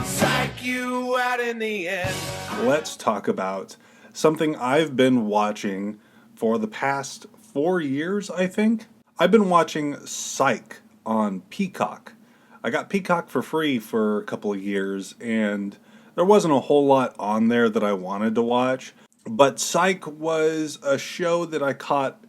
Psych you out in the end. Let's talk about something I've been watching for the past 4 years, I think. I've been watching Psych on Peacock. I got Peacock for free for a couple of years, and there wasn't a whole lot on there that I wanted to watch. But Psych was a show that I caught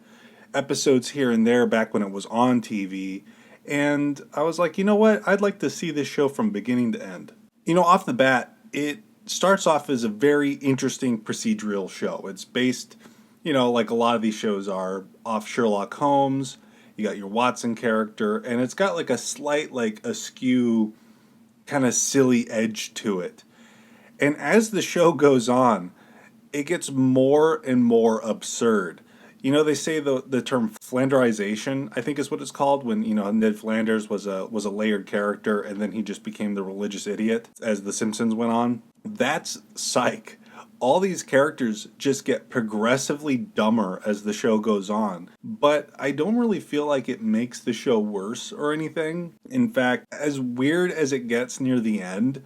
episodes here and there back when it was on TV. And I was like, you know what? I'd like to see this show from beginning to end. Off the bat, it starts off as a very interesting procedural show. It's based, like a lot of these shows are, off Sherlock Holmes. You got your Watson character, and it's got like a slight, like askew, kind of silly edge to it. And as the show goes on, it gets more and more absurd. They say the term Flanderization, I think is what it's called, when Ned Flanders was a layered character, and then he just became the religious idiot as The Simpsons went on. That's Psych. All these characters just get progressively dumber as the show goes on, but I don't really feel like it makes the show worse or anything. In fact, as weird as it gets near the end,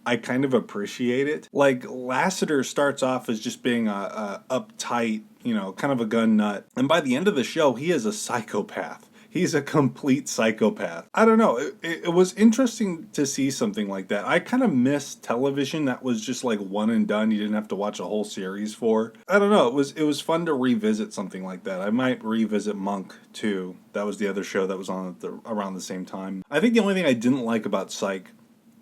I kind of appreciate it. Like, Lassiter starts off as just being a uptight, kind of a gun nut. And by the end of the show, he is a psychopath. He's a complete psychopath. I don't know. It was interesting to see something like that. I kind of miss television that was just like one and done. You didn't have to watch a whole series for. I don't know. It was fun to revisit something like that. I might revisit Monk too. That was the other show that was on around the same time. I think the only thing I didn't like about Psych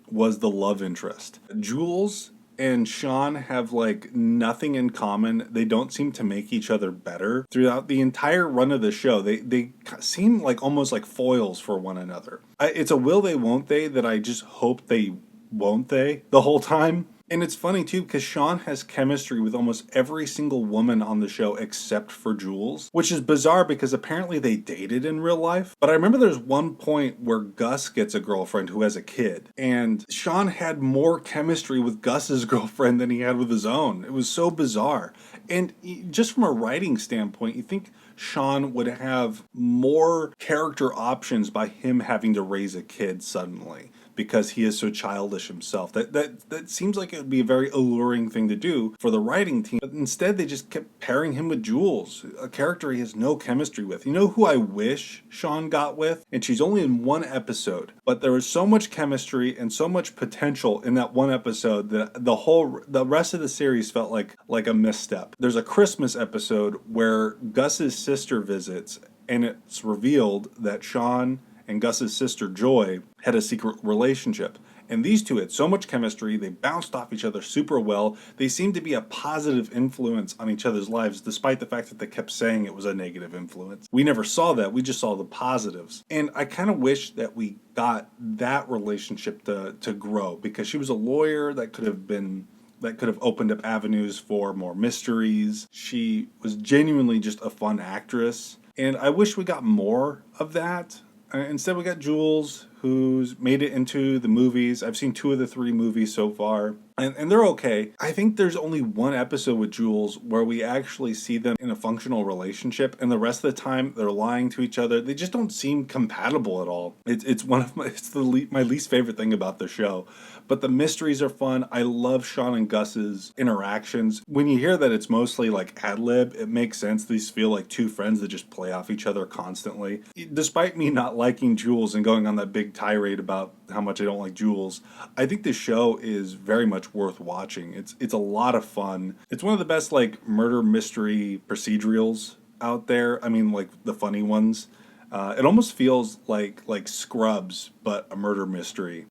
was the love interest. Jules and Sean have like nothing in common. They don't seem to make each other better. Throughout the entire run of the show, they seem like almost like foils for one another. It's a will they won't they that I just hope they won't they the whole time. And it's funny too because Sean has chemistry with almost every single woman on the show except for Jules, which is bizarre because apparently they dated in real life. But I remember there's one point where Gus gets a girlfriend who has a kid, and Sean had more chemistry with Gus's girlfriend than he had with his own. It was so bizarre. And just from a writing standpoint, you think Sean would have more character options by him having to raise a kid suddenly, because he is so childish himself. That seems like it would be a very alluring thing to do for the writing team. But instead, they just kept pairing him with Jules, a character he has no chemistry with. You know who I wish Sean got with? And she's only in one episode, but there was so much chemistry and so much potential in that one episode that the rest of the series felt like a misstep. There's a Christmas episode where Gus's sister visits, and it's revealed that Sean and Gus's sister Joy had a secret relationship. And these two had so much chemistry, they bounced off each other super well. They seemed to be a positive influence on each other's lives, despite the fact that they kept saying it was a negative influence. We never saw that, we just saw the positives. And I kind of wish that we got that relationship to grow, because she was a lawyer that could have opened up avenues for more mysteries. She was genuinely just a fun actress. And I wish we got more of that. Instead, we got Jules, who's made it into the movies. I've seen 2 of the 3 movies so far, and they're okay. I think there's only one episode with Jules where we actually see them in a functional relationship, and the rest of the time they're lying to each other. They just don't seem compatible at all. It's my least favorite thing about the show. But the mysteries are fun. I love Sean and Gus's interactions. When you hear that it's mostly like ad lib, it makes sense. These feel like 2 friends that just play off each other constantly. Despite me not liking Jules and going on that big tirade about how much I don't like Jules, I think the show is very much worth watching. It's a lot of fun. It's one of the best like murder mystery procedurals out there. I mean, like the funny ones. It almost feels like Scrubs, but a murder mystery.